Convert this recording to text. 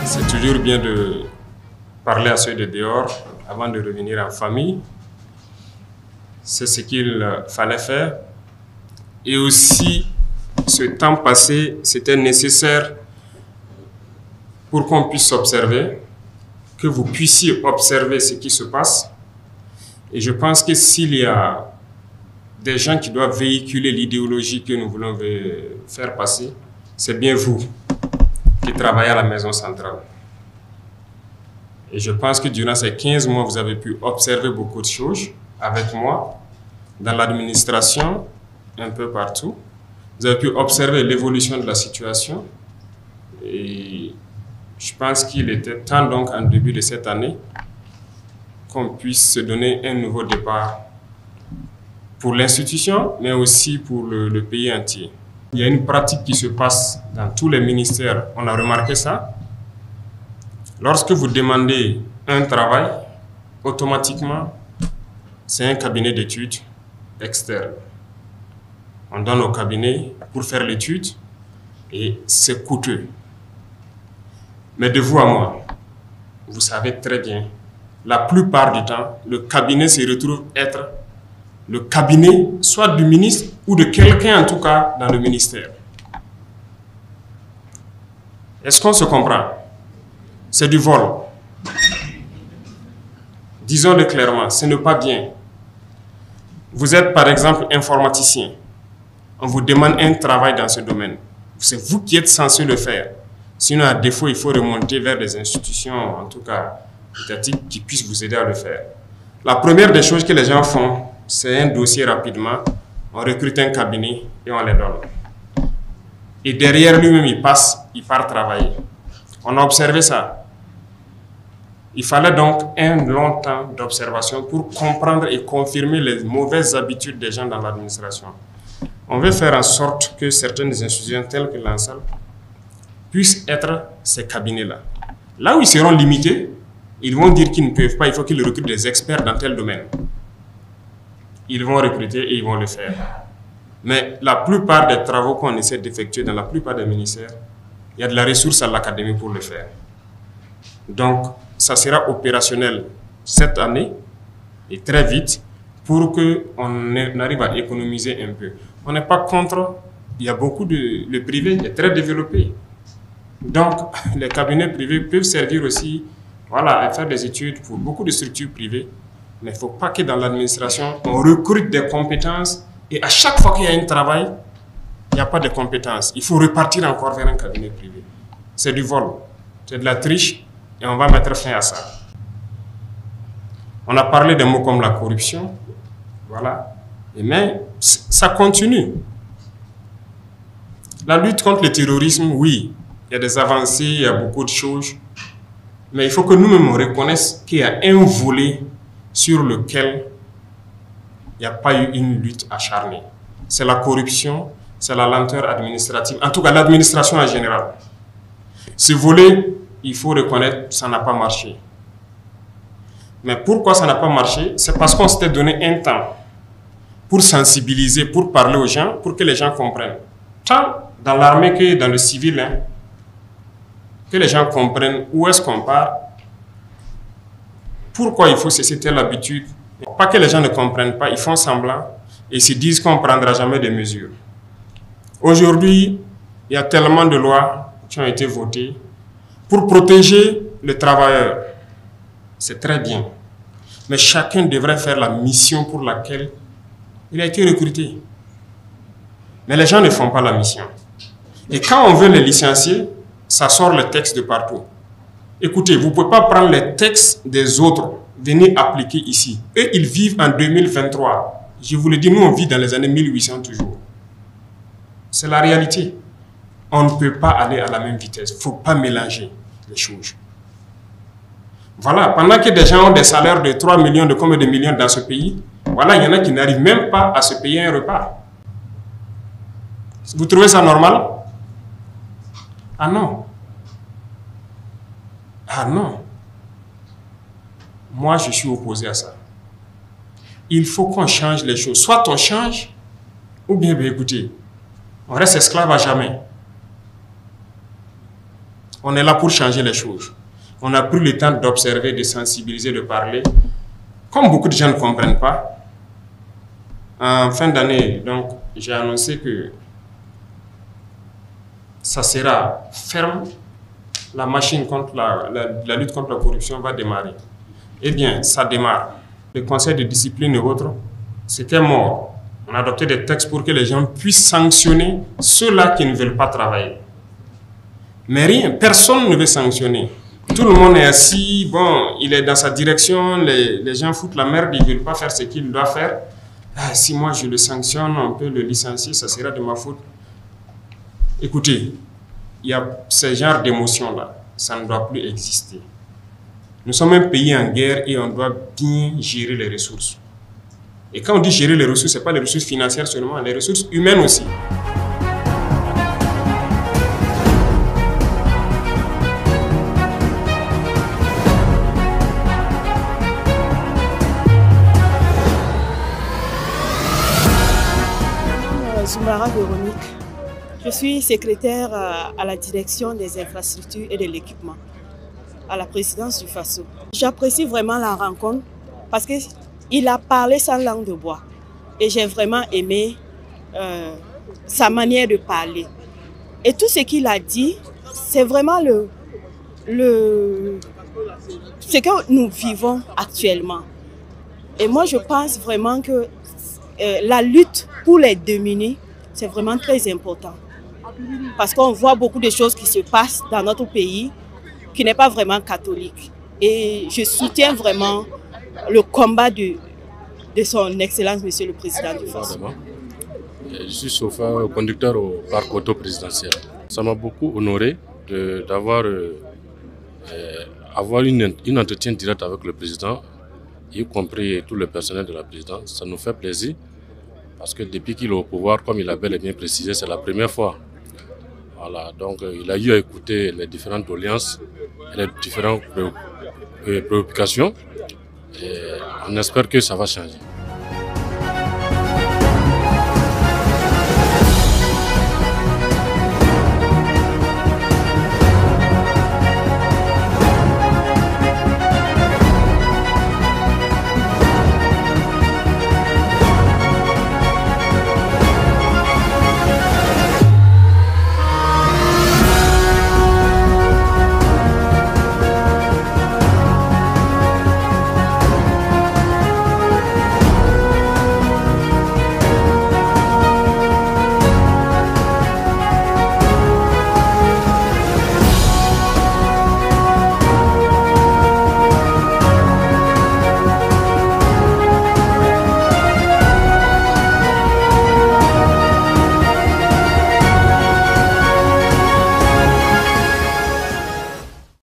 C'est toujours bien de parler à ceux de dehors avant de revenir en famille. C'est ce qu'il fallait faire. Et aussi, ce temps passé, c'était nécessaire pour qu'on puisse observer, que vous puissiez observer ce qui se passe. Et je pense que s'il y a des gens qui doivent véhiculer l'idéologie que nous voulons faire passer, c'est bien vous qui travaillez à la maison centrale. Et je pense que durant ces 15 mois, vous avez pu observer beaucoup de choses avec moi, dans l'administration, un peu partout. Vous avez pu observer l'évolution de la situation. Et je pense qu'il était temps donc, en début de cette année, qu'on puisse se donner un nouveau départ pour l'institution, mais aussi pour le pays entier. Il y a une pratique qui se passe dans tous les ministères, on a remarqué ça. Lorsque vous demandez un travail, automatiquement, c'est un cabinet d'études externe. On donne au cabinet pour faire l'étude et c'est coûteux. Mais de vous à moi, vous savez très bien, la plupart du temps, le cabinet se retrouve être le cabinet soit du ministre ou de quelqu'un en tout cas dans le ministère. Est-ce qu'on se comprend? C'est du vol. Disons-le clairement, ce n'est pas bien. Vous êtes par exemple informaticien. On vous demande un travail dans ce domaine. C'est vous qui êtes censé le faire. Sinon, à défaut, il faut remonter vers des institutions, en tout cas étatiques, qui puissent vous aider à le faire. La première des choses que les gens font, c'est un dossier rapidement, on recrute un cabinet et on les donne. Et derrière lui-même, il part travailler. On a observé ça. Il fallait donc un long temps d'observation pour comprendre et confirmer les mauvaises habitudes des gens dans l'administration. On veut faire en sorte que certaines institutions telles que l'ANSAL puissent être ces cabinets-là. Là où ils seront limités, ils vont dire qu'ils ne peuvent pas, il faut qu'ils recrutent des experts dans tel domaine. Ils vont recruter et ils vont le faire. Mais la plupart des travaux qu'on essaie d'effectuer dans la plupart des ministères, il y a de la ressource à l'académie pour le faire. Donc, ça sera opérationnel cette année et très vite pour qu'on arrive à économiser un peu. On n'est pas contre, il y a beaucoup de... Le privé est très développé. Donc, les cabinets privés peuvent servir aussi à faire des études pour beaucoup de structures privées. Mais il ne faut pas que dans l'administration, on recrute des compétences et à chaque fois qu'il y a un travail, il n'y a pas de compétences. Il faut repartir encore vers un cabinet privé. C'est du vol, c'est de la triche et on va mettre fin à ça. On a parlé de mots comme la corruption, mais ça continue. La lutte contre le terrorisme, oui, il y a des avancées, il y a beaucoup de choses, mais il faut que nous-mêmes reconnaissions qu'il y a un volet sur lequel il n'y a pas eu une lutte acharnée. C'est la corruption, c'est la lenteur administrative, en tout cas l'administration en général. Ce volet, il faut reconnaître, ça n'a pas marché. Mais pourquoi ça n'a pas marché? C'est parce qu'on s'était donné un temps pour sensibiliser, pour parler aux gens, pour que les gens comprennent. Tant dans l'armée que dans le civil, que les gens comprennent où est-ce qu'on part, pourquoi il faut cesser telle habitude. Pas que les gens ne comprennent pas, ils font semblant et se disent qu'on ne prendra jamais de mesures. Aujourd'hui, il y a tellement de lois qui ont été votées pour protéger le travailleur. C'est très bien. Mais chacun devrait faire la mission pour laquelle il a été recruté. Mais les gens ne font pas la mission. Et quand on veut les licencier, ça sort le texte de partout. Écoutez, vous ne pouvez pas prendre les textes des autres, venir appliquer ici. Eux, ils vivent en 2023. Je vous le dis, nous, on vit dans les années 1800 toujours. C'est la réalité. On ne peut pas aller à la même vitesse. Il ne faut pas mélanger les choses. Voilà, pendant que des gens ont des salaires de 3 millions, de combien de millions dans ce pays, il y en a qui n'arrivent même pas à se payer un repas. Vous trouvez ça normal? Ah non. Ah non. Moi, je suis opposé à ça. Il faut qu'on change les choses. Soit on change, ou bien, écoutez, on reste esclave à jamais. On est là pour changer les choses. On a pris le temps d'observer, de sensibiliser, de parler. Comme beaucoup de gens ne comprennent pas, en fin d'année, donc, j'ai annoncé que ça sera ferme. La machine contre la lutte contre la corruption va démarrer. Eh bien, ça démarre. Le conseil de discipline et autres, c'était mort. On a adopté des textes pour que les gens puissent sanctionner ceux-là qui ne veulent pas travailler. Mais rien, personne ne veut sanctionner. Tout le monde est assis, bon, il est dans sa direction, les gens foutent la merde, ils ne veulent pas faire ce qu'il doit faire. Ah, si moi je le sanctionne, on peut le licencier, ça sera de ma faute. Écoutez, il y a ce genre d'émotions-là, ça ne doit plus exister. Nous sommes un pays en guerre et on doit bien gérer les ressources. Et quand on dit gérer les ressources, ce n'est pas les ressources financières seulement, les ressources humaines aussi. Zoumara Véronique. Je suis secrétaire à la direction des infrastructures et de l'équipement à la présidence du FASO. J'apprécie vraiment la rencontre parce qu'il a parlé sans langue de bois et j'ai vraiment aimé sa manière de parler. Et tout ce qu'il a dit, c'est vraiment ce que nous vivons actuellement. Et moi, je pense vraiment que la lutte pour les démunis, c'est vraiment très important. Parce qu'on voit beaucoup de choses qui se passent dans notre pays qui n'est pas vraiment catholique. Et je soutiens vraiment le combat de son Excellence, Monsieur le Président du FASO. Je suis chauffeur conducteur au parc auto présidentiel. Ça m'a beaucoup honoré d'avoir une entretien direct avec le président, y compris tout le personnel de la présidence. Ça nous fait plaisir parce que depuis qu'il est au pouvoir, comme il a bel et bien précisé, c'est la première fois. Voilà, donc il a eu à écouter les différentes doléances et les différentes préoccupations et on espère que ça va changer.